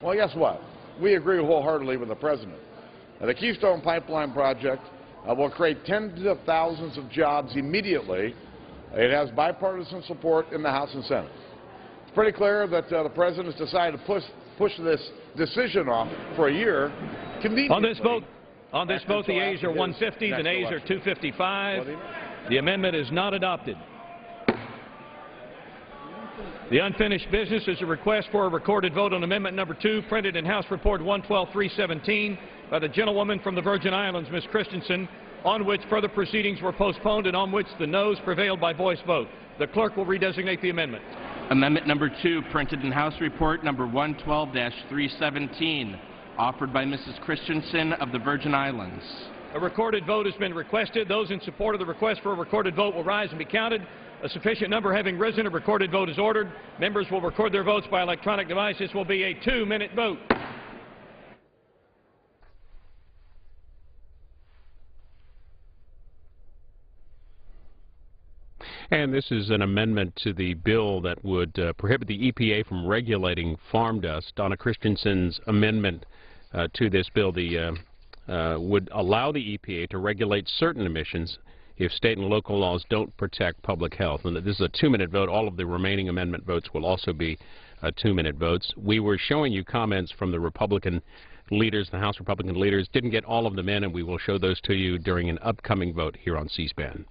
Well, guess what? We agree wholeheartedly with the President. The Keystone Pipeline project will create tens of thousands of jobs immediately. It has bipartisan support in the House and Senate. It's pretty clear that the President has decided to push this decision off for a year. On this vote, the ayes are 150, the nays are 255. The amendment is not adopted. The unfinished business is a request for a recorded vote on Amendment Number 2, printed in House Report 112-317 by the gentlewoman from the Virgin Islands, Ms. Christensen, on which further proceedings were postponed and on which the noes prevailed by voice vote. The clerk will redesignate the amendment. Amendment Number 2, printed in House Report Number 112-317, offered by Mrs. Christensen of the Virgin Islands. A recorded vote has been requested. Those in support of the request for a recorded vote will rise and be counted. A sufficient number having risen, a recorded vote is ordered. Members will record their votes by electronic device. This will be a 2-minute vote. And this is an amendment to the bill that would prohibit the EPA from regulating farm dust. Donna Christensen's amendment to this bill would allow the EPA to regulate certain emissions if state and local laws don't protect public health. And this is a 2-minute vote. All of the remaining amendment votes will also be 2-minute votes. We were showing you comments from the Republican leaders, the House Republican leaders. Didn't get all of them in, and we will show those to you during an upcoming vote here on C-SPAN.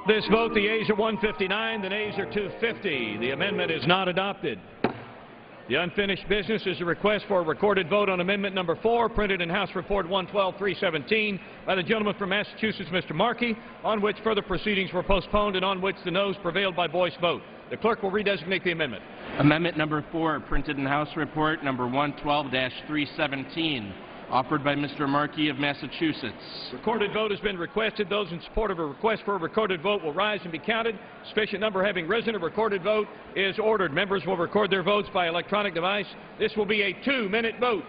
This vote, the ayes are 159, the nays are 250. The amendment is not adopted. The unfinished business is a request for a recorded vote on Amendment Number 4, printed in House Report 112-317 by the gentleman from Massachusetts, Mr. Markey, on which further proceedings were postponed and on which the noes prevailed by voice vote. The clerk will redesignate the amendment. Amendment Number 4, printed in House Report Number 112-317, offered by Mr. Markey of Massachusetts. Recorded vote has been requested. Those in support of a request for a recorded vote will rise and be counted. Sufficient number having risen, a recorded vote is ordered. Members will record their votes by electronic device. This will be a 2-minute vote.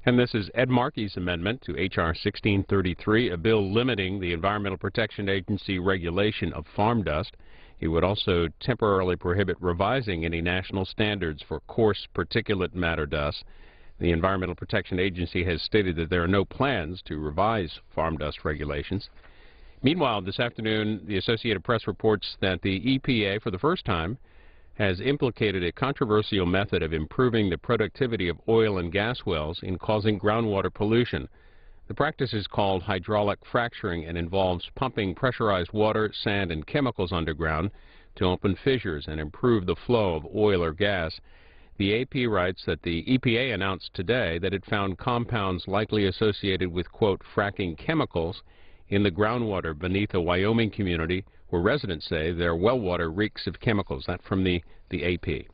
And this is Ed Markey's amendment to H.R. 1633, a bill limiting the Environmental Protection Agency regulation of farm dust. He would also temporarily prohibit revising any national standards for coarse particulate matter dust. The Environmental Protection Agency has stated that there are no plans to revise farm dust regulations. Meanwhile, this afternoon, the Associated Press reports that the EPA, for the first time, has implicated a controversial method of improving the productivity of oil and gas wells in causing groundwater pollution. The practice is called hydraulic fracturing and involves pumping pressurized water, sand, and chemicals underground to open fissures and improve the flow of oil or gas. The AP writes that the EPA announced today that it found compounds likely associated with, quote, fracking chemicals in the groundwater beneath a Wyoming community where residents say their well water reeks of chemicals. That from the AP.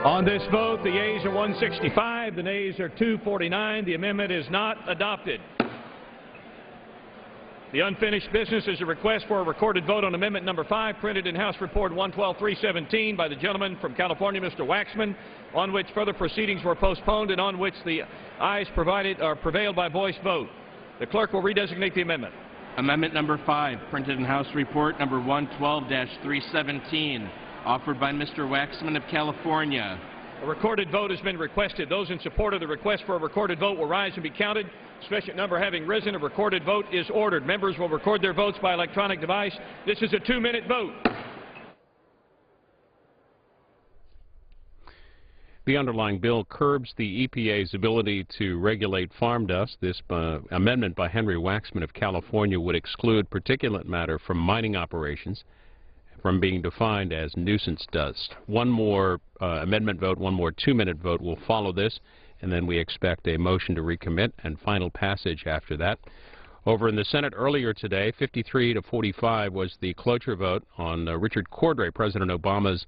On this vote, the yeas are 165, the nays are 249. The amendment is not adopted. The unfinished business is a request for a recorded vote on Amendment Number 5, printed in House Report 112-317 by the gentleman from California, Mr. Waxman, on which further proceedings were postponed and on which the ayes prevailed by voice vote. The clerk will redesignate the amendment. Amendment Number 5, printed in House Report Number 112-317, offered by Mr. Waxman of California. A recorded vote has been requested. Those in support of the request for a recorded vote will rise and be counted. Sufficient number having risen, a recorded vote is ordered. Members will record their votes by electronic device. This is a 2-minute vote. The underlying bill curbs the EPA's ability to regulate farm dust. This amendment by Henry Waxman of California would exclude particulate matter from mining operations from being defined as nuisance dust. One more amendment vote, one more 2-minute vote will follow this, and then we expect a motion to recommit and final passage after that. Over in the Senate earlier today, 53-45 was the cloture vote on Richard Cordray, President Obama's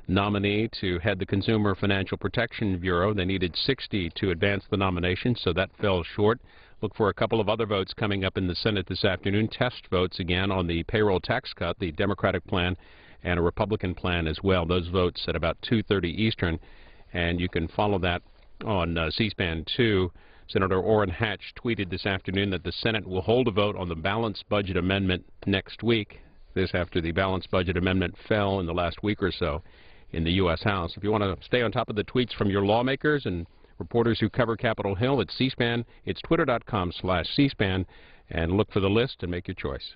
nominee to head the Consumer Financial Protection Bureau. They needed 60 to advance the nomination, so that fell short. Look for a couple of other votes coming up in the Senate this afternoon. Test votes again on the payroll tax cut, the Democratic plan, and a Republican plan as well. Those votes at about 2:30 Eastern, and you can follow that on C-SPAN 2. Senator Orrin Hatch tweeted this afternoon that the Senate will hold a vote on the balanced budget amendment next week. This after the balanced budget amendment fell in the last week or so in the U.S. House. If you want to stay on top of the tweets from your lawmakers and reporters who cover Capitol Hill, it's C-SPAN. It's twitter.com/C-SPAN, and look for the list and make your choice.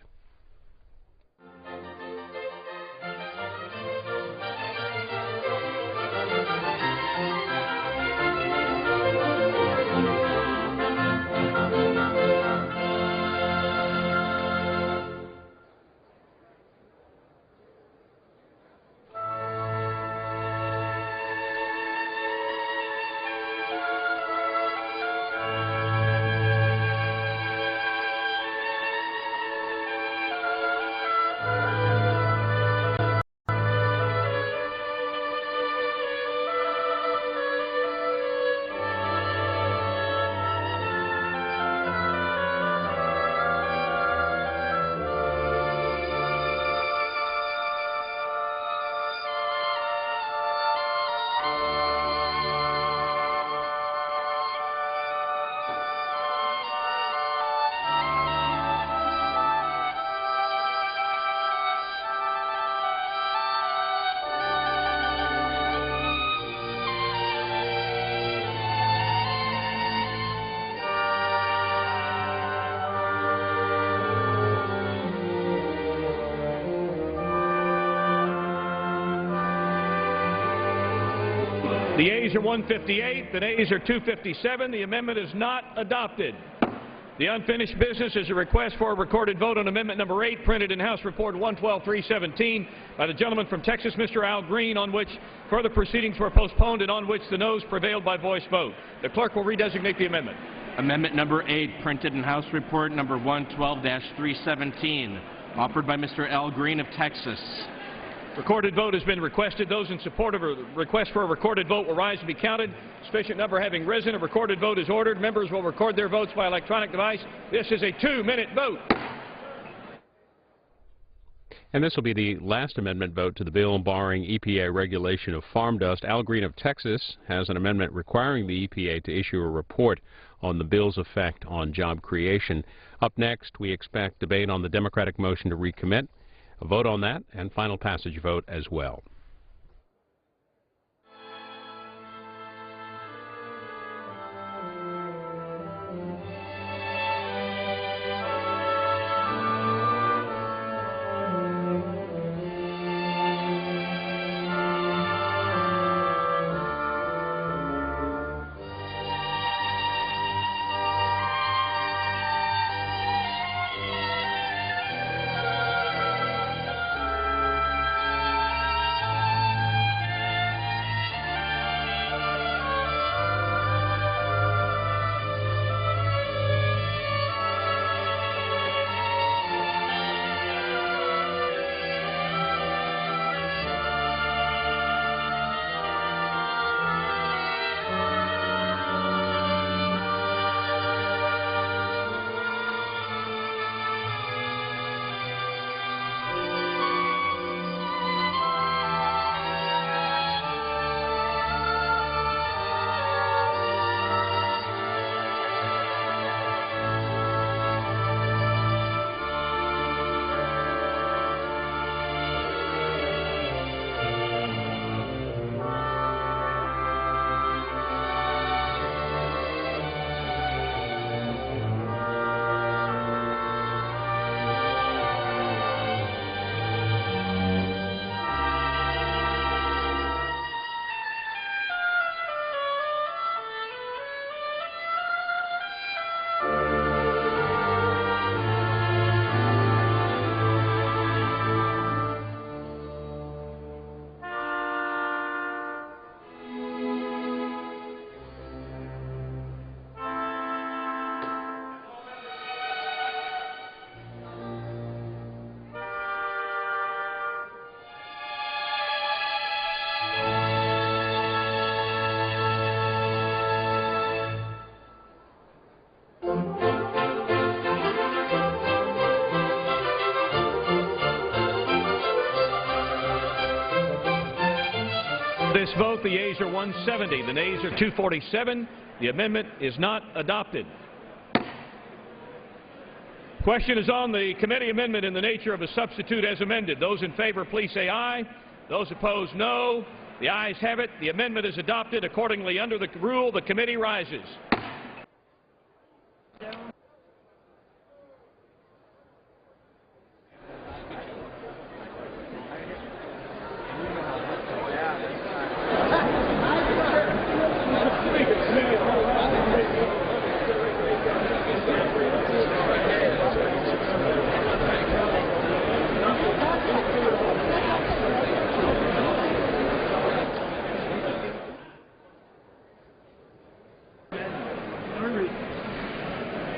are 158, the nays are 257. The amendment is not adopted. The unfinished business is a request for a recorded vote on Amendment number 8, printed in House Report 112-317 by the gentleman from Texas, Mr. Al Green, on which further proceedings were postponed and on which the noes prevailed by voice vote. The clerk will redesignate the amendment. Amendment number 8, printed in House Report number 112-317, offered by Mr. Al Green of Texas. Recorded vote has been requested. Those in support of a request for a recorded vote will rise and be counted. Sufficient number having risen, a recorded vote is ordered. Members will record their votes by electronic device. This is a 2-minute vote. And this will be the last amendment vote to the bill barring EPA regulation of farm dust. Al Green of Texas has an amendment requiring the EPA to issue a report on the bill's effect on job creation. Up next, we expect debate on the Democratic motion to recommit, a vote on that, and final passage vote as well. This vote, the yeas are 170, the nays are 247. The amendment is not adopted. Question is on the committee amendment in the nature of a substitute as amended. Those in favor, please say aye. Those opposed, no. The ayes have it. The amendment is adopted. Accordingly, under the rule, the committee rises.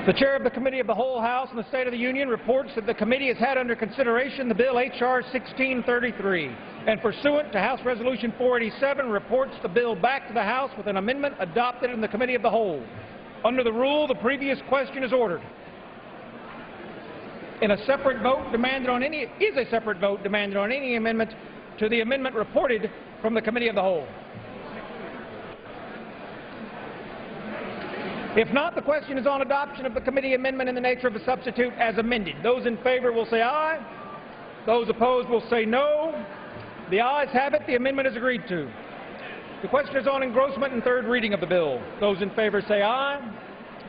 The Chair of the Committee of the Whole House in the State of the Union reports that the committee has had under consideration the bill H.R. 1633 and pursuant to House Resolution 487 reports the bill back to the House with an amendment adopted in the Committee of the Whole. Under the rule, the previous question is ordered. Is a separate vote demanded on any amendment to the amendment reported from the Committee of the Whole? If not, the question is on adoption of the committee amendment in the nature of a substitute as amended. Those in favor will say aye. Those opposed will say no. The ayes have it. The amendment is agreed to. The question is on engrossment and third reading of the bill. Those in favor say aye.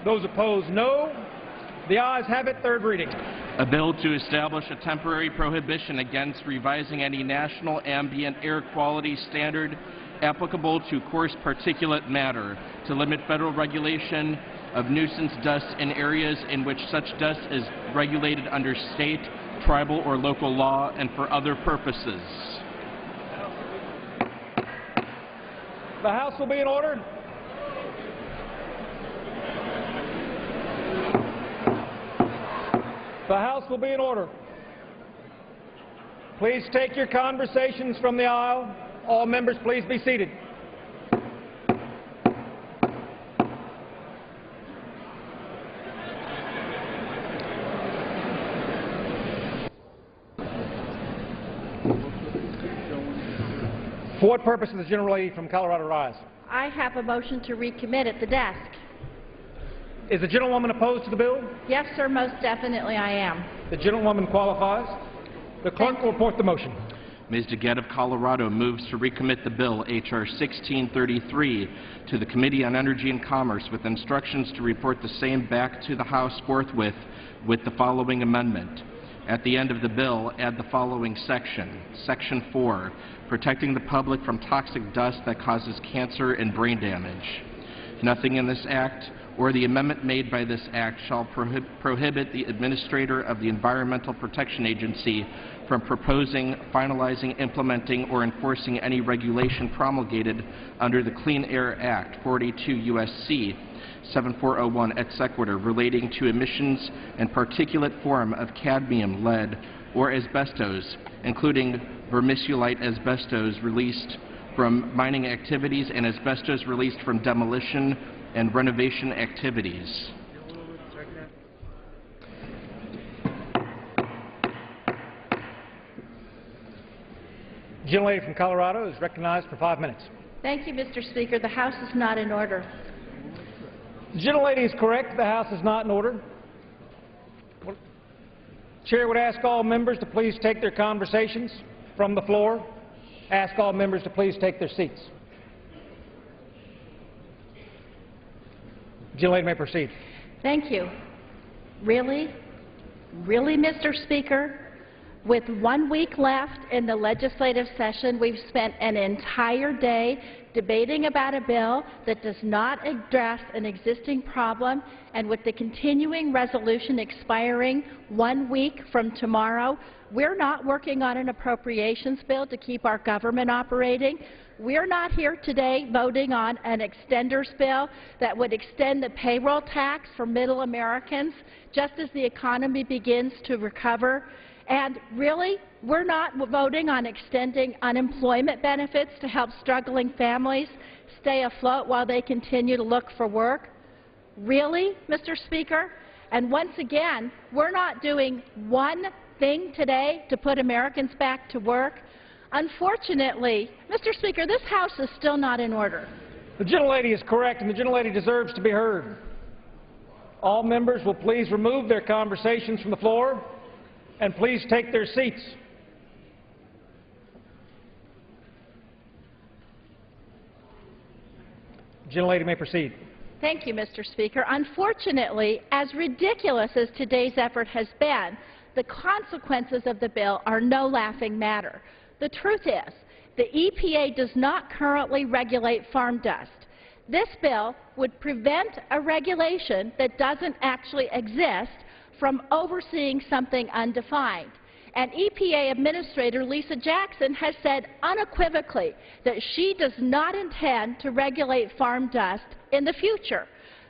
Those opposed, no. The ayes have it. Third reading. A bill to establish a temporary prohibition against revising any national ambient air quality standard applicable to coarse particulate matter, to limit federal regulation of nuisance dust in areas in which such dust is regulated under state, tribal, or local law, and for other purposes. The House will be in order. The House will be in order. Please take your conversations from the aisle. All members, please be seated. For what purpose does the gentle lady from Colorado rise? I have a motion to recommit at the desk. Is the gentlewoman opposed to the bill? Yes, sir, most definitely I am. The gentlewoman qualifies. The clerk will report the motion. Ms. DeGette of Colorado moves to recommit the bill, H.R. 1633, to the Committee on Energy and Commerce with instructions to report the same back to the House forthwith with the following amendment. At the end of the bill, add the following section. Section 4, protecting the public from toxic dust that causes cancer and brain damage. Nothing in this act or the amendment made by this act shall prohibit the administrator of the Environmental Protection Agency from proposing, finalizing, implementing, or enforcing any regulation promulgated under the Clean Air Act, 42 U.S.C. 7401 et sequitur, relating to emissions and particulate form of cadmium, lead, or asbestos, including vermiculite asbestos released from mining activities and asbestos released from demolition and renovation activities. The gentlelady from Colorado is recognized for 5 minutes. Thank you, Mr. Speaker. The House is not in order. The gentlelady is correct. The House is not in order. Chair would ask all members to please take their conversations from the floor. Ask all members to please take their seats. The gentlelady may proceed. Thank you. Really? Really, Mr. Speaker? With 1 week left in the legislative session, we've spent an entire day debating about a bill that does not address an existing problem, and with the continuing resolution expiring 1 week from tomorrow, we're not working on an appropriations bill to keep our government operating. We're not here today voting on an extenders bill that would extend the payroll tax for middle Americans just as the economy begins to recover. And really, we're not voting on extending unemployment benefits to help struggling families stay afloat while they continue to look for work. Really, Mr. Speaker? And once again, we're not doing one thing today to put Americans back to work. Unfortunately, Mr. Speaker, this House is still not in order. The gentlelady is correct, and the gentlelady deserves to be heard. All members will please remove their conversations from the floor and please take their seats. The gentlelady may proceed. Thank you, Mr. Speaker. Unfortunately, as ridiculous as today's effort has been, the consequences of the bill are no laughing matter. The truth is, the EPA does not currently regulate farm dust. This bill would prevent a regulation that doesn't actually exist from overseeing something undefined. And EPA Administrator Lisa Jackson has said unequivocally that she does not intend to regulate farm dust in the future.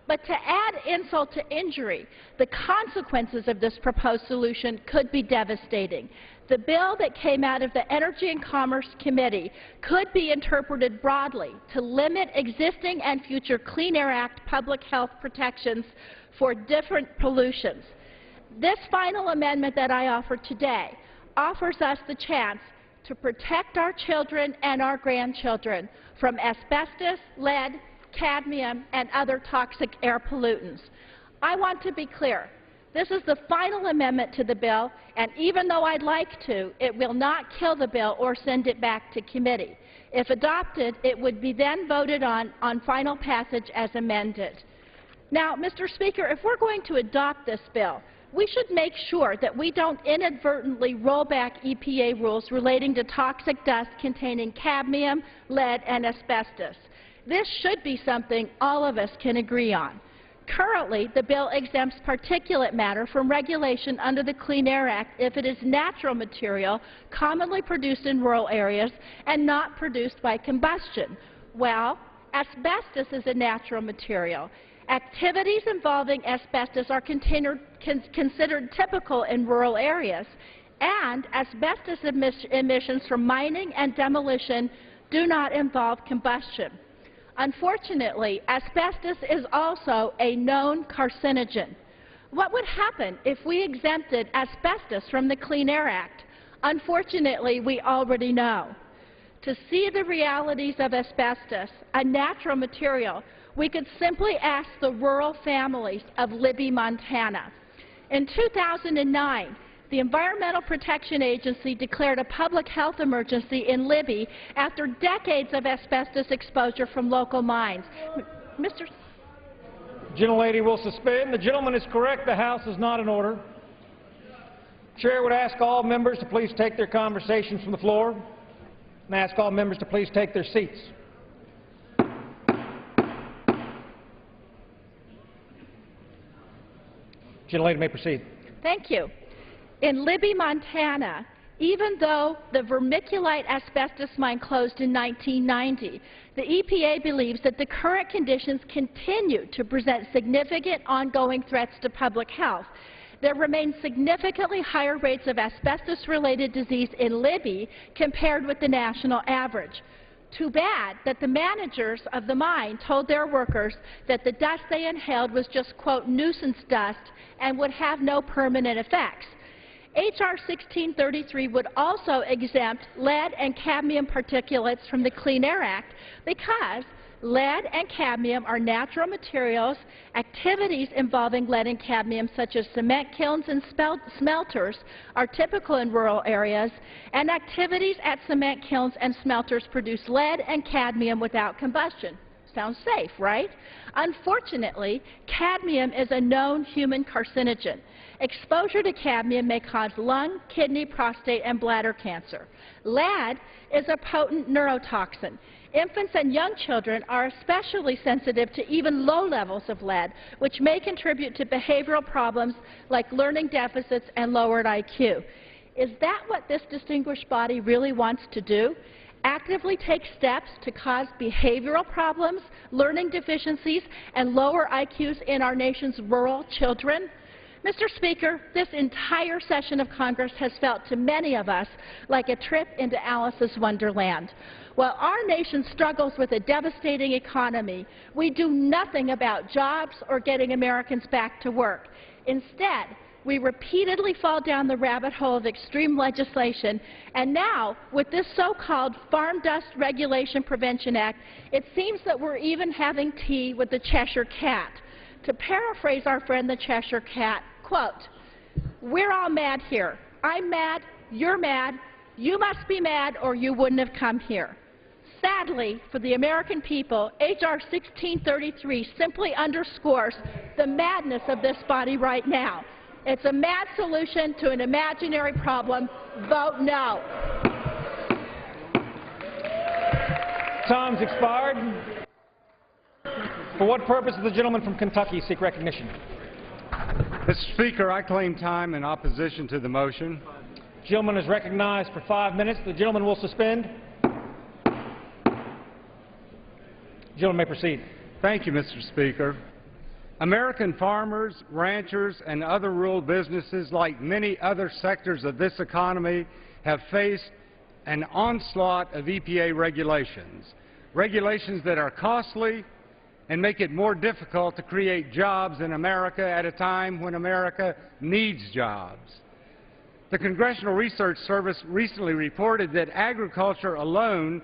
But to add insult to injury, the consequences of this proposed solution could be devastating. The bill that came out of the Energy and Commerce Committee could be interpreted broadly to limit existing and future Clean Air Act public health protections for different pollutions. This final amendment that I offer today offers us the chance to protect our children and our grandchildren from asbestos, lead, cadmium, and other toxic air pollutants. I want to be clear. This is the final amendment to the bill, and even though I'd like to, it will not kill the bill or send it back to committee. If adopted, it would be then voted on final passage as amended. Now, Mr. Speaker, if we're going to adopt this bill, we should make sure that we don't inadvertently roll back EPA rules relating to toxic dust containing cadmium, lead, and asbestos. This should be something all of us can agree on. Currently, the bill exempts particulate matter from regulation under the Clean Air Act if it is natural material commonly produced in rural areas and not produced by combustion. Well, asbestos is a natural material. Activities involving asbestos are considered typical in rural areas, and asbestos emissions from mining and demolition do not involve combustion. Unfortunately, asbestos is also a known carcinogen. What would happen if we exempted asbestos from the Clean Air Act? Unfortunately, we already know. To see the realities of asbestos, a natural material, we could simply ask the rural families of Libby, Montana. In 2009, the Environmental Protection Agency declared a public health emergency in Libby after decades of asbestos exposure from local mines. Mr. Gentlelady will suspend. The gentleman is correct. The House is not in order. Chair would ask all members to please take their conversations from the floor and ask all members to please take their seats. Gentlelady may proceed. Thank you. In Libby, Montana, even though the vermiculite asbestos mine closed in 1990, the EPA believes that the current conditions continue to present significant ongoing threats to public health. There remain significantly higher rates of asbestos-related disease in Libby compared with the national average. Too bad that the managers of the mine told their workers that the dust they inhaled was just, quote, nuisance dust and would have no permanent effects. H.R. 1633 would also exempt lead and cadmium particulates from the Clean Air Act because lead and cadmium are natural materials. Activities involving lead and cadmium, such as cement kilns and smelters, are typical in rural areas, and activities at cement kilns and smelters produce lead and cadmium without combustion. Sounds safe, right? Unfortunately, cadmium is a known human carcinogen. Exposure to cadmium may cause lung, kidney, prostate, and bladder cancer. Lead is a potent neurotoxin. Infants and young children are especially sensitive to even low levels of lead, which may contribute to behavioral problems like learning deficits and lowered IQ. Is that what this distinguished body really wants to do? Actively take steps to cause behavioral problems, learning deficiencies, and lower IQs in our nation's rural children? Mr. Speaker, this entire session of Congress has felt to many of us like a trip into Alice's Wonderland. While our nation struggles with a devastating economy, we do nothing about jobs or getting Americans back to work. Instead, we repeatedly fall down the rabbit hole of extreme legislation, and now, with this so-called Farm Dust Regulation Prevention Act, it seems that we're even having tea with the Cheshire Cat. To paraphrase our friend the Cheshire Cat, quote, "We're all mad here. I'm mad, you're mad, you must be mad or you wouldn't have come here." Sadly, for the American people, H.R. 1633 simply underscores the madness of this body right now. It's a mad solution to an imaginary problem. Vote no. Time's expired. For what purpose does the gentleman from Kentucky seek recognition? Mr. Speaker, I claim time in opposition to the motion. The gentleman is recognized for 5 minutes. The gentleman will suspend. The gentleman may proceed. Thank you, Mr. Speaker. American farmers, ranchers, and other rural businesses, like many other sectors of this economy, have faced an onslaught of EPA regulations. Regulations that are costly and make it more difficult to create jobs in America at a time when America needs jobs. The Congressional Research Service recently reported that agriculture alone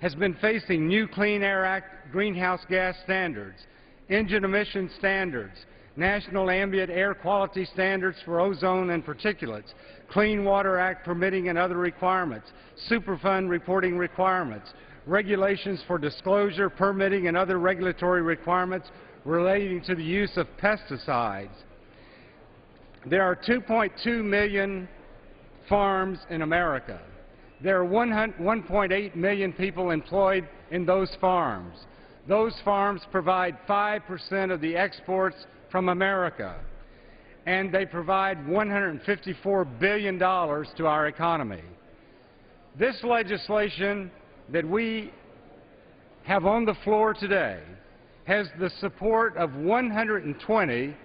has been facing new Clean Air Act greenhouse gas standards, engine emission standards, National Ambient Air Quality Standards for ozone and particulates, Clean Water Act permitting and other requirements, Superfund reporting requirements, regulations for disclosure, permitting, and other regulatory requirements relating to the use of pesticides. There are 2.2 million farms in America. There are 1.8 million people employed in those farms. Those farms provide 5% of the exports from America, and they provide $154 billion to our economy. This legislation that we have on the floor today has the support of 120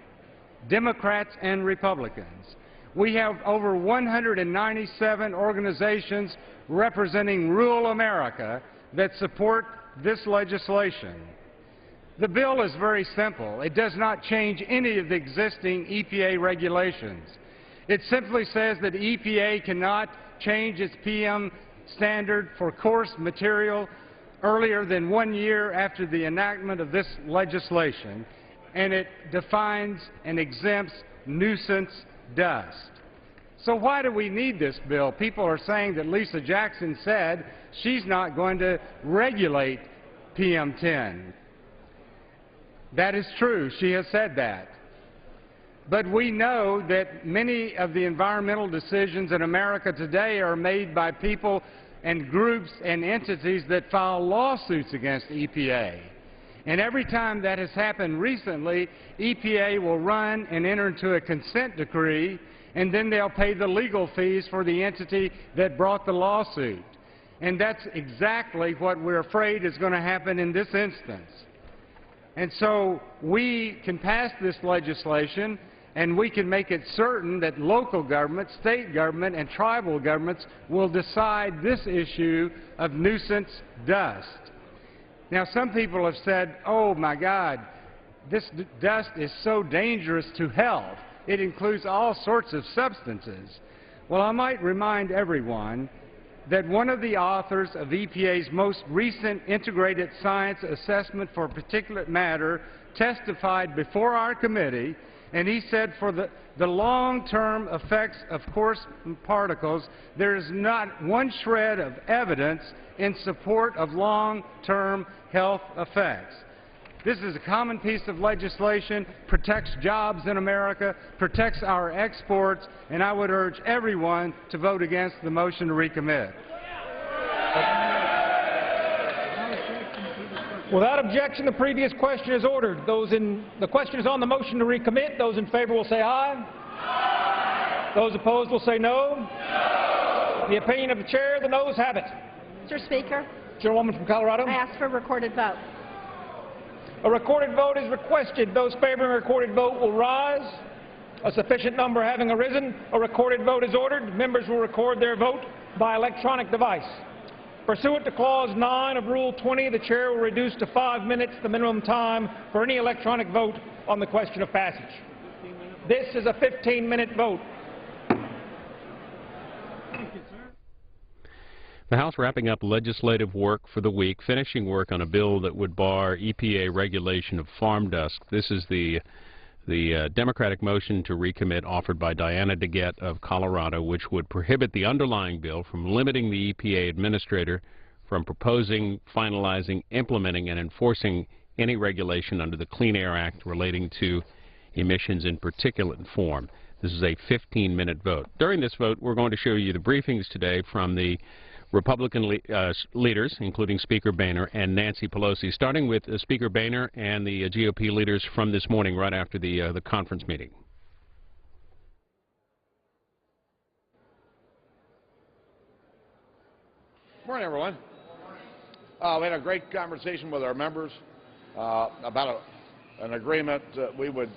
Democrats and Republicans. We have over 197 organizations representing rural America that support this legislation. The bill is very simple. It does not change any of the existing EPA regulations. It simply says that EPA cannot change its PM standard for coarse material earlier than 1 year after the enactment of this legislation, and it defines and exempts nuisance dust. So why do we need this bill? People are saying that Lisa Jackson said she's not going to regulate PM10. That is true. She has said that. But we know that many of the environmental decisions in America today are made by people and groups and entities that file lawsuits against EPA. And every time that has happened recently, EPA will run and enter into a consent decree, and then they'll pay the legal fees for the entity that brought the lawsuit. And that's exactly what we're afraid is going to happen in this instance. And so we can pass this legislation, and we can make it certain that local government, state government, and tribal governments will decide this issue of nuisance dust. Now, some people have said, oh my God, this dust is so dangerous to health. It includes all sorts of substances. Well, I might remind everyone that one of the authors of EPA's most recent Integrated Science Assessment for Particulate Matter testified before our committee, and he said for the long-term effects of coarse particles, there is not one shred of evidence in support of long-term health effects. This is a common piece of legislation, protects jobs in America, protects our exports, and I would urge everyone to vote against the motion to recommit. Without objection, the previous question is ordered. The question is on the motion to recommit. Those in favor will say aye. Aye. Those opposed will say no. No. The opinion of the chair, the noes have it. Mr. Speaker, Chairwoman from Colorado. I ask for a recorded vote. A recorded vote is requested. Those favoring a recorded vote will rise. A sufficient number having arisen, a recorded vote is ordered. Members will record their vote by electronic device. Pursuant to Clause 9 of Rule 20, the chair will reduce to 5 minutes the minimum time for any electronic vote on the question of passage. This is a 15-minute vote. The House wrapping up legislative work for the week, finishing work on a bill that would bar EPA regulation of farm dust. This is the Democratic motion to recommit offered by Diana DeGette of Colorado, which would prohibit the underlying bill from limiting the EPA administrator from proposing, finalizing, implementing, and enforcing any regulation under the Clean Air Act relating to emissions in particulate form. This is a 15-minute vote. During this vote, we're going to show you the briefings today from the Republican leaders, including Speaker Boehner and Nancy Pelosi, starting with Speaker Boehner and the GOP leaders from this morning right after the conference meeting. Good morning, everyone. We had a great conversation with our members about an agreement that we would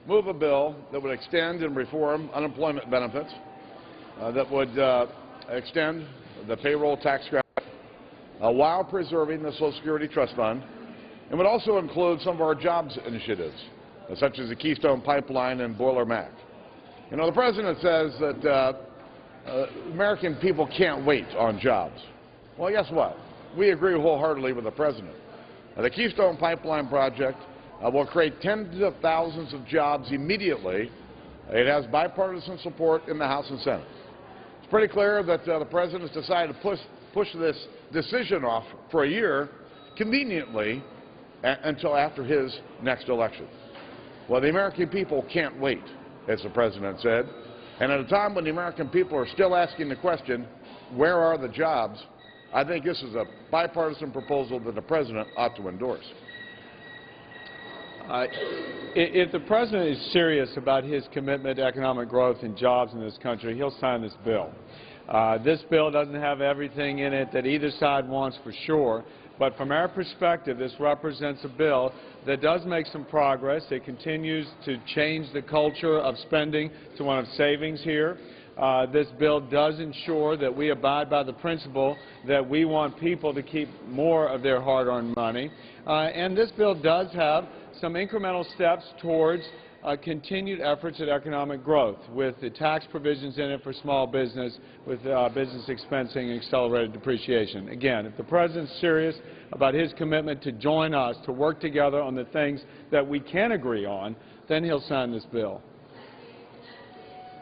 move a bill that would extend and reform unemployment benefits, that would extend the payroll tax credit while preserving the Social Security Trust Fund, and would also include some of our jobs initiatives, such as the Keystone Pipeline and Boiler Mac. You know, the President says that American people can't wait on jobs. Well, guess what? We agree wholeheartedly with the President. The Keystone Pipeline project will create tens of thousands of jobs immediately. It has bipartisan support in the House and Senate. It's pretty clear that the President has decided to push this decision off for a year, conveniently, until after his next election. Well, the American people can't wait. as the President said. And at a time when the American people are still asking the question, where are the jobs, I think this is a bipartisan proposal that the President ought to endorse. If the President is serious about his commitment to economic growth and jobs in this country, he'll sign this bill. This bill doesn't have everything in it that either side wants for sure, but from our perspective, this represents a bill that does make some progress. It continues to change the culture of spending to one of savings here. This bill does ensure that we abide by the principle that we want people to keep more of their hard-earned money. And this bill does have some incremental steps towards continued efforts at economic growth, with the tax provisions in it for small business, with business expensing and accelerated depreciation. Again, if the President's serious about his commitment to join us, to work together on the things that we can agree on, then he'll sign this bill.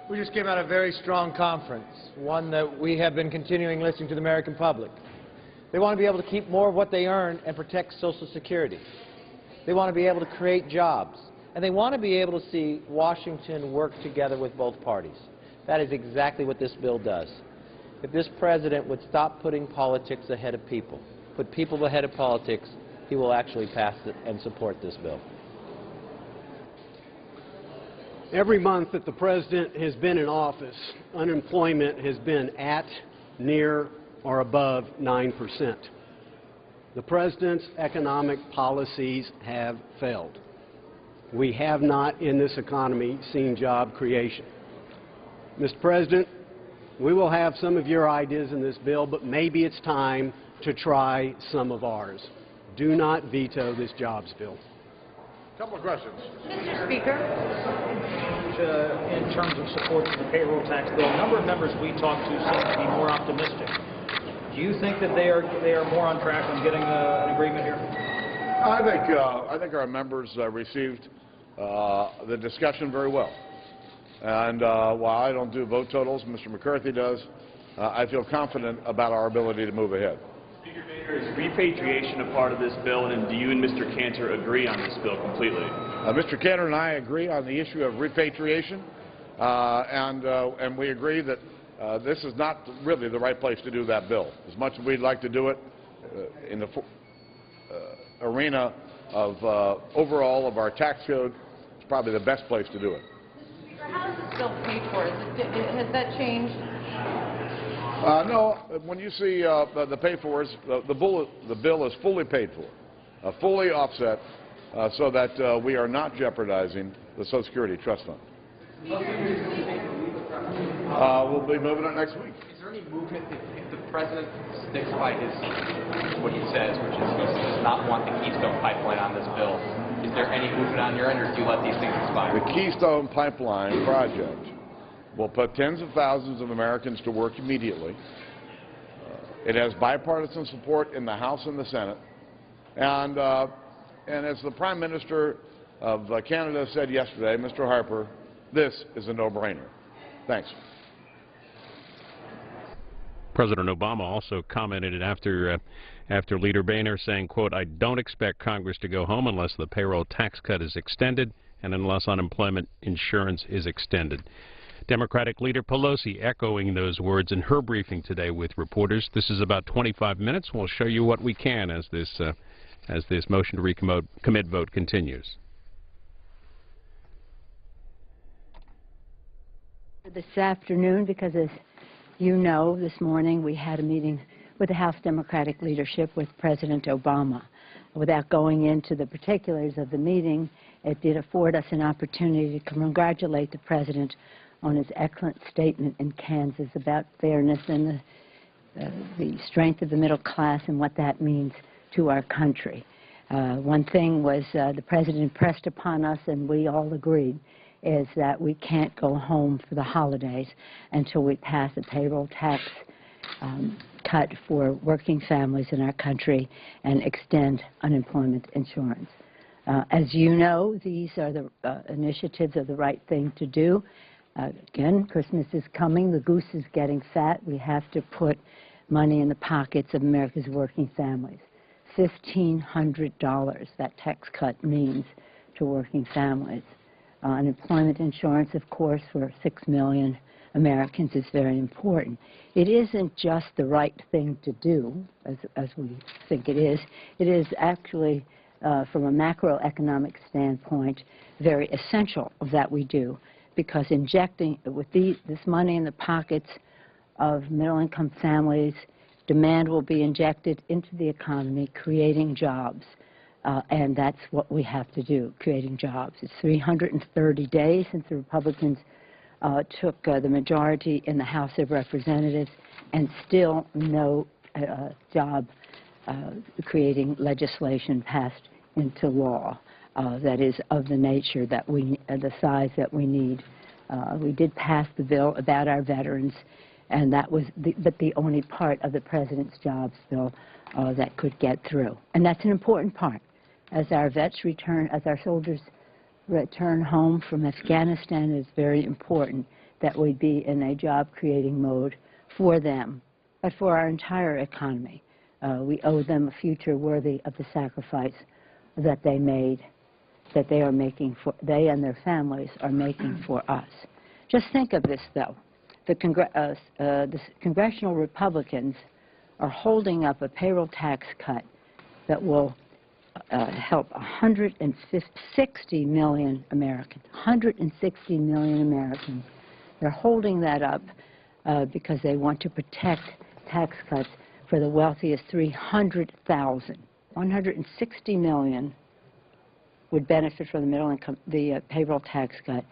We just came out of a very strong conference, one that we have been continuing listening to the American public. They want to be able to keep more of what they earn and protect Social Security. They want to be able to create jobs. And they want to be able to see Washington work together with both parties. That is exactly what this bill does. If this President would stop putting politics ahead of people, put people ahead of politics, he will actually pass it and support this bill. Every month that the President has been in office, unemployment has been at, near, or above 9%. The President's economic policies have failed. We have not, in this economy, seen job creation. Mr. President, we will have some of your ideas in this bill, but maybe it's time to try some of ours. Do not veto this jobs bill. Couple of questions. Mr. Speaker. In terms of support for the payroll tax bill, a number of members we talked to seem to be more optimistic. Do you think that they are more on track on getting an agreement here? I think our members received the discussion very well. And while I don't do vote totals, Mr. McCarthy does, I feel confident about our ability to move ahead. Speaker Boehner, is repatriation a part of this bill, and do you and Mr. Cantor agree on this bill completely? Mr. Cantor and I agree on the issue of repatriation, and we agree that this is not really the right place to do that bill. As much as we'd like to do it in the arena of overall of our tax code, it's probably the best place to do it. How is this bill paid for? Has that changed? No. When you see the pay-fors, the bill is fully paid for, fully offset, so that we are not jeopardizing the Social Security Trust Fund. We'll be moving it next week. Is there any movement if the President sticks by what he says, which is he does not want the Keystone Pipeline on this bill? Is there any movement on your end, or do you let these things expire? The Keystone Pipeline project will put tens of thousands of Americans to work immediately. It has bipartisan support in the House and the Senate. And as the Prime Minister of Canada said yesterday, Mr. Harper, this is a no-brainer. Thanks. President Obama also commented after Leader Boehner saying, quote, "I don't expect Congress to go home unless the payroll tax cut is extended and unless unemployment insurance is extended." Democratic Leader Pelosi echoing those words in her briefing today with reporters. This is about 25 minutes. We'll show you what we can as this motion to recommit vote continues. This afternoon, because as you know, this morning we had a meeting with the House Democratic leadership with President Obama. Without going into the particulars of the meeting, it did afford us an opportunity to congratulate the President on his excellent statement in Kansas about fairness and the strength of the middle class and what that means to our country. One thing was the President impressed upon us, and we all agreed, is that we can't go home for the holidays until we pass a payroll tax cut for working families in our country and extend unemployment insurance. As you know, these are the initiatives are the right thing to do. Again, Christmas is coming. The goose is getting fat. We have to put money in the pockets of America's working families. $1,500 that tax cut means to working families. Unemployment insurance, of course, for 6 million Americans is very important. It isn't just the right thing to do, as we think it is. It is actually, from a macroeconomic standpoint, very essential that we do, because injecting with this money in the pockets of middle-income families, demand will be injected into the economy, creating jobs. And that's what we have to do, creating jobs. It's 330 days since the Republicans took the majority in the House of Representatives, and still no job-creating legislation passed into law that is of the nature that the size that we need. We did pass the bill about our veterans, and that was the only part of the President's jobs bill that could get through. And that's an important part. As our vets return, as our soldiers return home from Afghanistan, it's very important that we be in a job-creating mode for them, but for our entire economy. We owe them a future worthy of the sacrifice that they made, that they are making for, they and their families are making for us. Just think of this, though. The congressional Republicans are holding up a payroll tax cut that will help 160 million Americans. 160 million Americans. They're holding that up because they want to protect tax cuts for the wealthiest 300,000. 160 million would benefit from the middle income, the payroll tax cut.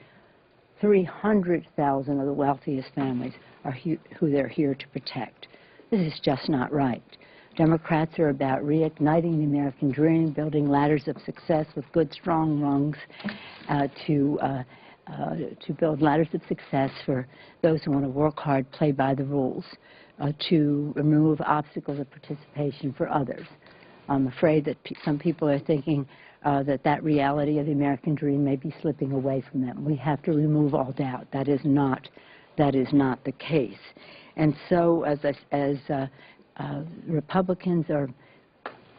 300,000 of the wealthiest families are who they're here to protect. This is just not right. Democrats are about reigniting the American dream, building ladders of success with good, strong rungs to build ladders of success for those who want to work hard, play by the rules, to remove obstacles of participation for others. I'm afraid that some people are thinking that reality of the American dream may be slipping away from them. We have to remove all doubt. That is not the case. And so, as Republicans are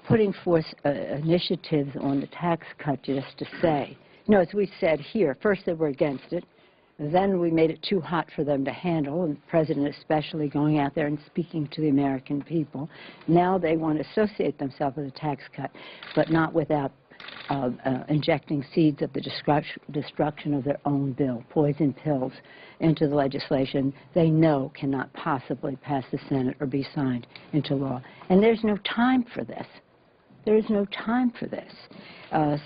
putting forth initiatives on the tax cut, just to say, as we said here, first they were against it, then we made it too hot for them to handle, and the President especially going out there and speaking to the American people. Now they want to associate themselves with a tax cut, but not without injecting seeds of the destruction of their own bill, poison pills, into the legislation they know cannot possibly pass the Senate or be signed into law. And there's no time for this. There is no time for this.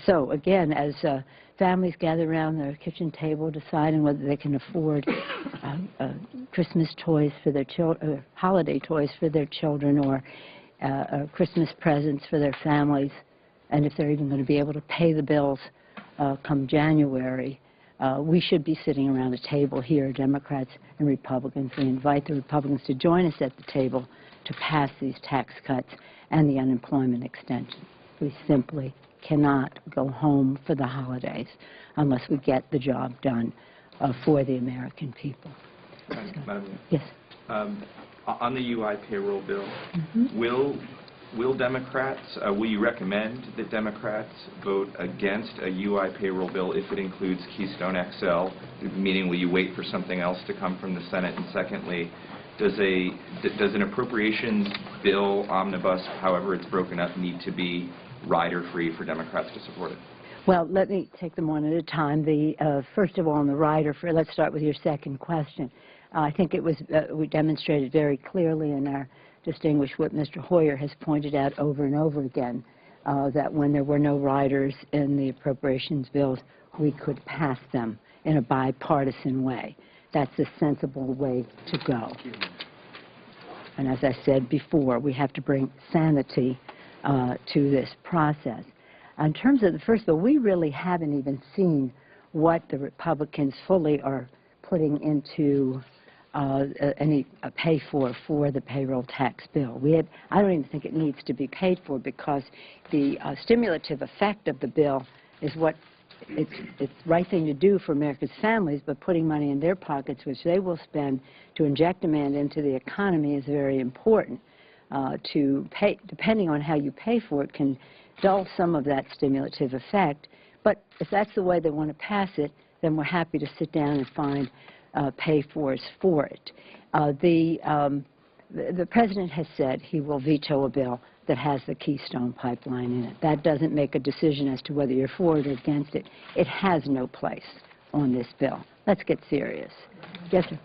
So again, as families gather around their kitchen table deciding whether they can afford Christmas toys for their children, holiday toys for their children, or Christmas presents for their families, and if they're even going to be able to pay the bills come January, we should be sitting around a table here, Democrats and Republicans. We invite the Republicans to join us at the table to pass these tax cuts and the unemployment extension. We simply cannot go home for the holidays unless we get the job done for the American people. Madam, yes. On the UI payroll bill, will Democrats, will you recommend that Democrats vote against a UI payroll bill if it includes Keystone XL? Meaning, will you wait for something else to come from the Senate? And secondly, does an appropriations bill, omnibus, however it's broken up, need to be rider-free for Democrats to support it? Well, let me take them one at a time. First of all, on the rider-free, let's start with your second question. I think it was we demonstrated very clearly in our distinguished whip, Mr. Hoyer, has pointed out over and over again that when there were no riders in the appropriations bills, we could pass them in a bipartisan way. That's a sensible way to go. And as I said before, we have to bring sanity to this process. In terms of the first bill, we really haven't even seen what the Republicans fully are putting into any pay for the payroll tax bill. I don't even think it needs to be paid for, because the stimulative effect of the bill is what it's the right thing to do for America's families, but putting money in their pockets, which they will spend to inject demand into the economy, is very important. To pay, depending on how you pay for it, can dull some of that stimulative effect. But if that's the way they want to pass it, then we're happy to sit down and find pay-fors for it. The President has said he will veto a bill that has the Keystone Pipeline in it. That doesn't make a decision as to whether you're for it or against it. It has no place on this bill. Let's get serious. Yes, sir.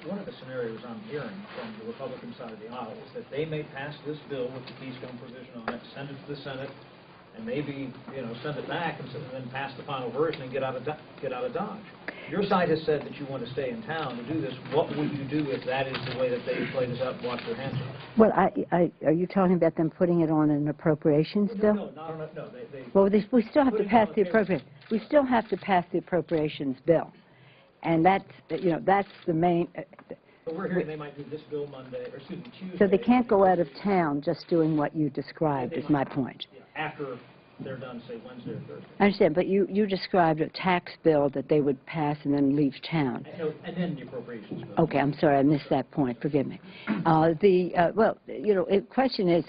One of the scenarios I'm hearing from the Republican side of the aisle is that they may pass this bill with the Keystone provision on it, send it to the Senate, and maybe, send it back and then pass the final version and get out of Dodge. Your side has said that you want to stay in town to do this. What would you do if that is the way that they play this out and wash their hands of it? Well, are you talking about them putting it on an appropriations bill? No. Well, we still have to pass the appropriations. We still have to pass the appropriations bill, and that's the main. But we're hearing they might do this bill Tuesday. So they can't go out of town just doing what you described. Is my point. After they're done, say Wednesday or Thursday. I understand, but you described a tax bill that they would pass and then leave town. And then the appropriations bill. Okay, I'm sorry, I missed that point. Forgive me. The question is,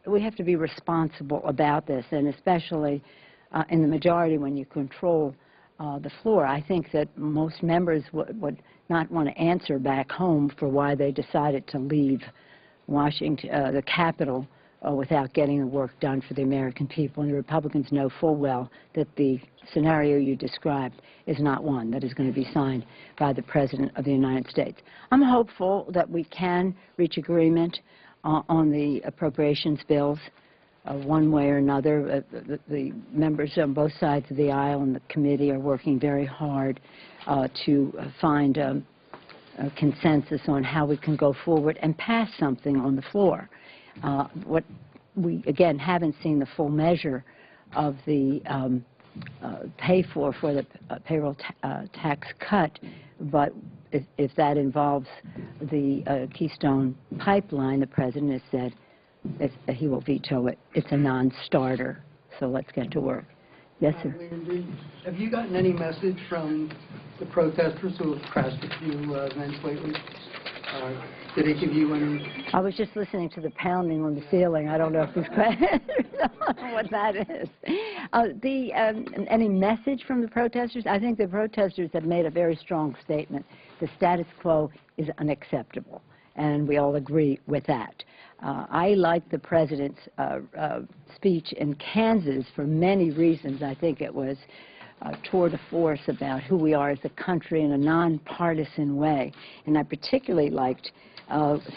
we have to be responsible about this, and especially in the majority when you control the floor. I think that most members would not want to answer back home for why they decided to leave Washington, the Capitol, without getting the work done for the American people. And the Republicans know full well that the scenario you described is not one that is going to be signed by the President of the United States. I'm hopeful that we can reach agreement on the appropriations bills one way or another. The members on both sides of the aisle and the committee are working very hard to find a consensus on how we can go forward and pass something on the floor. What we, again, haven't seen the full measure of the pay-for the payroll tax cut, but if that involves the Keystone Pipeline, the President has said he will veto it. It's a non-starter, so let's get to work. Yes, sir. Have you gotten any message from the protesters who have crashed a few events lately? Did they give you any? I was just listening to the pounding on the ceiling. I don't know if what that is. Any message from the protesters? I think the protesters have made a very strong statement. The status quo is unacceptable, and we all agree with that. I like the President's speech in Kansas for many reasons. I think it was tour de force about who we are as a country in a nonpartisan way. And I particularly liked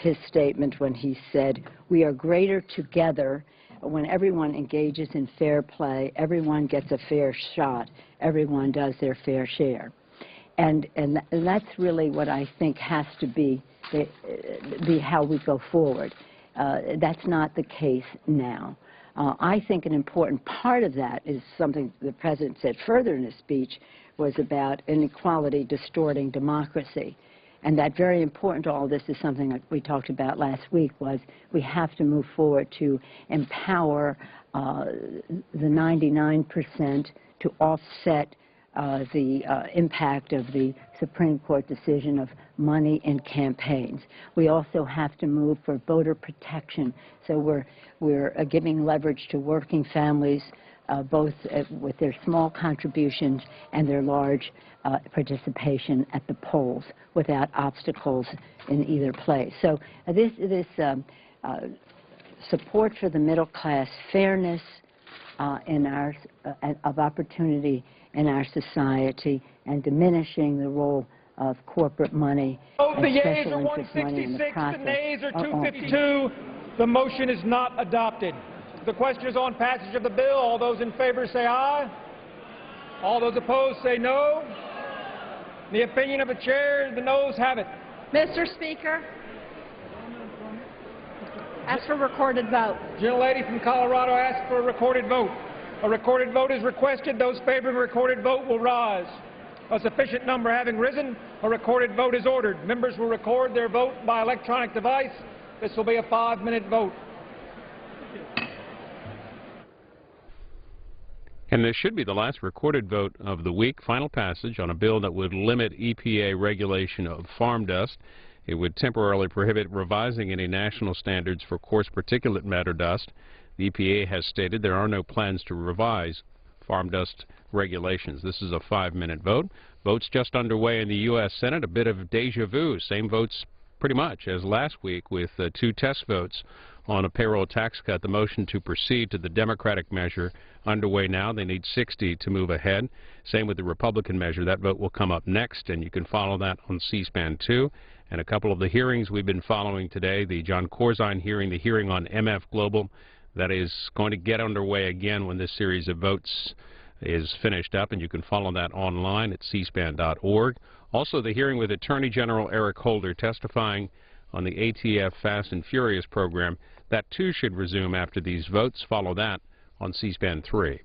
his statement when he said, we are greater together when everyone engages in fair play, everyone gets a fair shot, everyone does their fair share. And that's really what I think has to be how we go forward. That's not the case now. I think an important part of that is something the President said further in his speech was about inequality distorting democracy. And that very important to all this is something that we talked about last week was we have to move forward to empower the 99% to offset the impact of the Supreme Court decision of money in campaigns. We also have to move for voter protection. So we're giving leverage to working families, both with their small contributions and their large participation at the polls without obstacles in either place. So this support for the middle class, fairness of opportunity in our society, and diminishing the role of corporate money and the yeas special are interest money in the 166, process. the nays are 252. The motion is not adopted. The question is on passage of the bill. All those in favor say aye. All those opposed say no. In the opinion of the chair, the noes have it. Mr. Speaker, ask for recorded vote. Gentlelady from Colorado asks for a recorded vote. A recorded vote is requested. Those favoring a recorded vote will rise. A sufficient number having risen, a recorded vote is ordered. Members will record their vote by electronic device. This will be a 5-minute vote. And this should be the last recorded vote of the week. Final passage on a bill that would limit EPA regulation of farm dust. It would temporarily prohibit revising any national standards for coarse particulate matter dust. The EPA has stated there are no plans to revise farm dust regulations. This is a 5-minute vote. Votes just underway in the U.S. Senate. A bit of deja vu. Same votes pretty much as last week with 2 test votes on a payroll tax cut. The motion to proceed to the Democratic measure underway now. They need 60 to move ahead. Same with the Republican measure. That vote will come up next, and you can follow that on C-SPAN 2. And a couple of the hearings we've been following today, the John Corzine hearing, the hearing on MF Global, that is going to get underway again when this series of votes is finished up, and you can follow that online at cspan.org. Also, the hearing with Attorney General Eric Holder testifying on the ATF Fast and Furious program. That, too, should resume after these votes. Follow that on C-SPAN 3.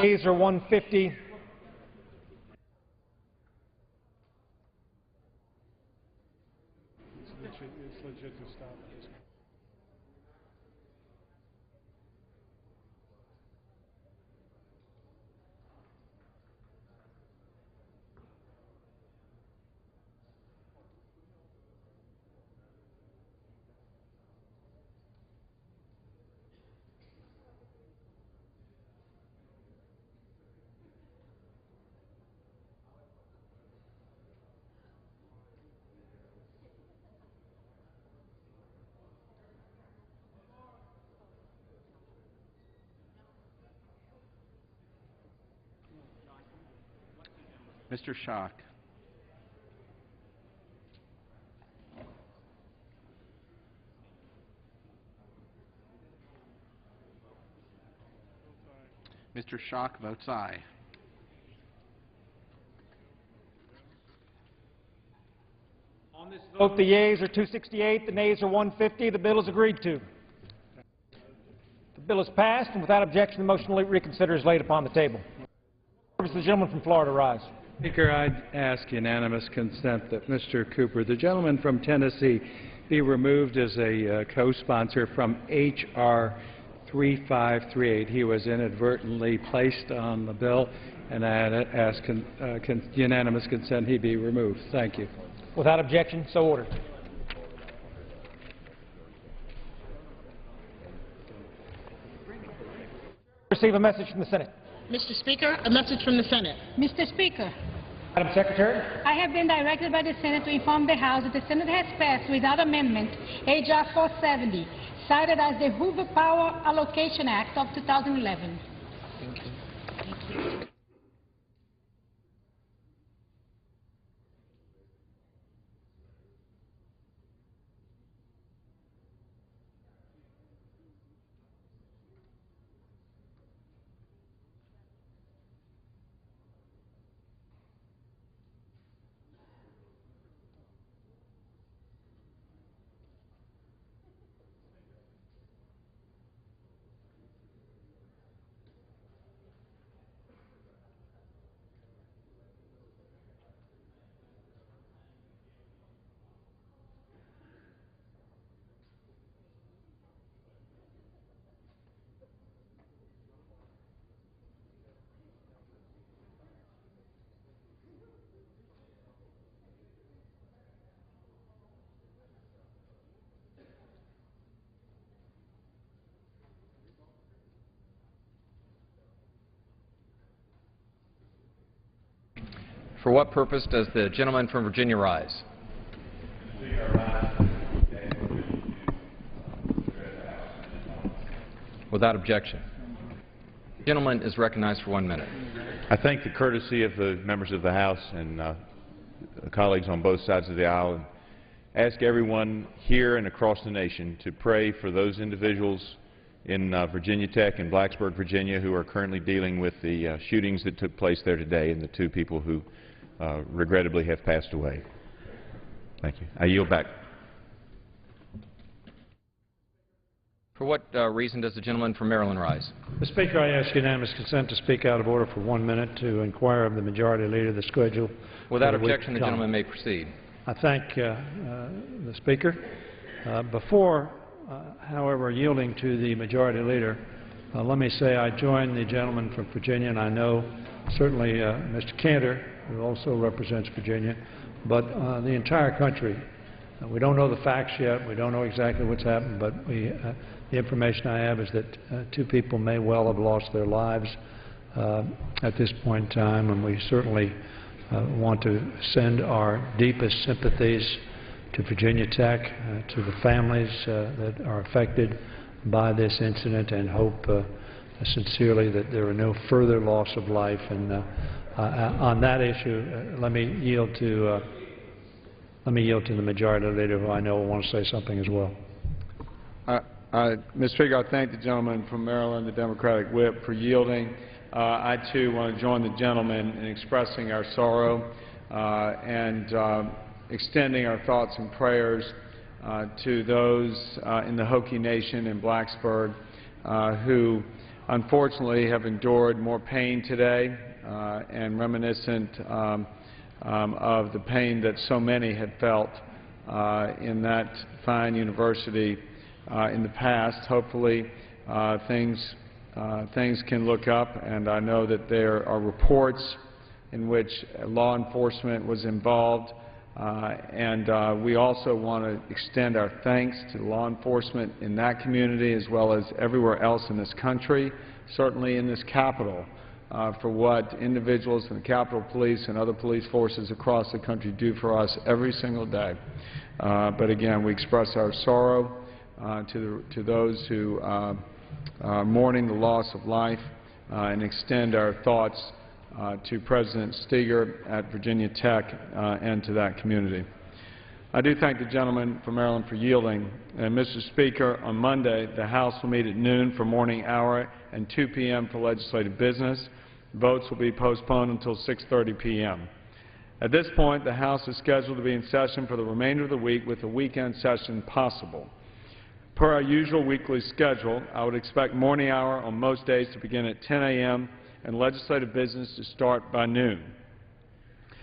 Yeas are 150. It's legit to stop this. Mr. Schock. Mr. Schock votes aye. On this vote, the yeas are 268, the nays are 150. The bill is agreed to. The bill is passed, and without objection, the motion to reconsider is laid upon the table. The gentleman from Florida rise. Speaker, I'd ask unanimous consent that Mr. Cooper, the gentleman from Tennessee, be removed as a co-sponsor from H.R. 3538. He was inadvertently placed on the bill, and I'd ask unanimous consent he be removed. Thank you. Without objection, so ordered. Receive a message from the Senate. Mr. Speaker, a message from the Senate. Mr. Speaker, Madam Secretary. I have been directed by the Senate to inform the House that the Senate has passed without amendment H.R. 470, cited as the Hoover Power Allocation Act of 2011. Thank you. For what purpose does the gentleman from Virginia rise? Without objection. The gentleman is recognized for 1 minute. I thank the courtesy of the members of the House and colleagues on both sides of the aisle, and ask everyone here and across the nation to pray for those individuals in Virginia Tech and Blacksburg, Virginia, who are currently dealing with the shootings that took place there today and the 2 people who regrettably have passed away. Thank you. I yield back. For what reason does the gentleman from Maryland rise? Mr. Speaker, I ask unanimous consent to speak out of order for 1 minute to inquire of the majority leader the schedule. Without objection, the gentleman may proceed. I thank the Speaker. Before, however, yielding to the majority leader, let me say I join the gentleman from Virginia, and I know certainly Mr. Cantor, who also represents Virginia, but the entire country. We don't know the facts yet. We don't know exactly what's happened, but the information I have is that 2 people may well have lost their lives at this point in time, and we certainly want to send our deepest sympathies to Virginia Tech, to the families that are affected by this incident, and hope sincerely that there are no further loss of life. And on that issue, let me yield to the majority leader, who I know will want to say something as well. Mr. Speaker, I thank the gentleman from Maryland, the Democratic whip, for yielding. I, too, want to join the gentleman in expressing our sorrow and extending our thoughts and prayers to those in the Hokie Nation in Blacksburg who unfortunately have endured more pain today and reminiscent of the pain that so many had felt in that fine university in the past. Hopefully things can look up, and I know that there are reports in which law enforcement was involved, and we also want to extend our thanks to law enforcement in that community as well as everywhere else in this country, certainly in this Capitol, for what individuals in the Capitol Police and other police forces across the country do for us every single day. But again, we express our sorrow to those who are mourning the loss of life and extend our thoughts to President Steger at Virginia Tech and to that community. I do thank the gentleman from Maryland for yielding. And Mr. Speaker, on Monday, the House will meet at noon for morning hour and 2 p.m. for legislative business. Votes will be postponed until 6:30 p.m. At this point, the House is scheduled to be in session for the remainder of the week with a weekend session possible. Per our usual weekly schedule, I would expect morning hour on most days to begin at 10 a.m. and legislative business to start by noon.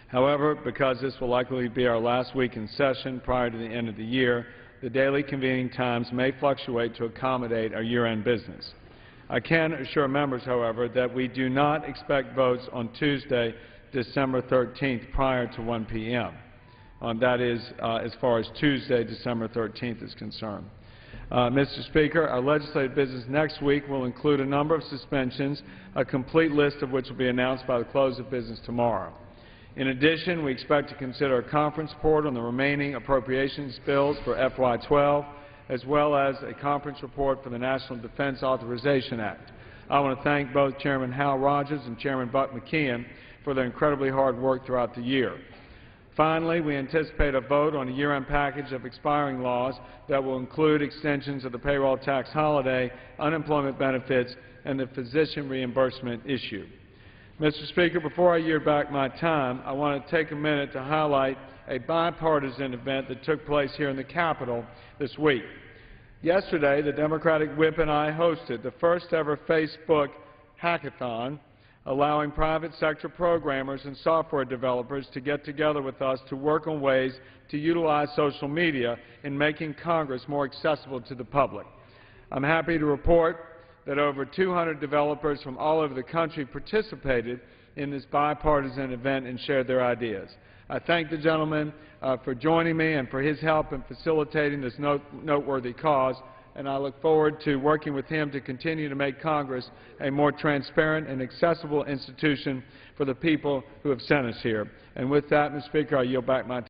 However, because this will likely be our last week in session prior to the end of the year, the daily convening times may fluctuate to accommodate our year-end business. I can assure members, however, that we do not expect votes on Tuesday, December 13th prior to 1 p.m. That is as far as Tuesday, December 13th is concerned. Mr. Speaker, our legislative business next week will include a number of suspensions, a complete list of which will be announced by the close of business tomorrow. In addition, we expect to consider a conference report on the remaining appropriations bills for FY12, as well as a conference report for the National Defense Authorization Act. I want to thank both Chairman Hal Rogers and Chairman Buck McKeon for their incredibly hard work throughout the year. Finally, we anticipate a vote on a year-end package of expiring laws that will include extensions of the payroll tax holiday, unemployment benefits, and the physician reimbursement issue. Mr. Speaker, before I yield back my time, I want to take a minute to highlight a bipartisan event that took place here in the Capitol this week. Yesterday, the Democratic Whip and I hosted the first-ever Facebook hackathon, allowing private sector programmers and software developers to get together with us to work on ways to utilize social media in making Congress more accessible to the public. I'm happy to report that over 200 developers from all over the country participated in this bipartisan event and shared their ideas. I thank the gentleman for joining me and for his help in facilitating this noteworthy cause, and I look forward to working with him to continue to make Congress a more transparent and accessible institution for the people who have sent us here. And with that, Mr. Speaker, I yield back my time.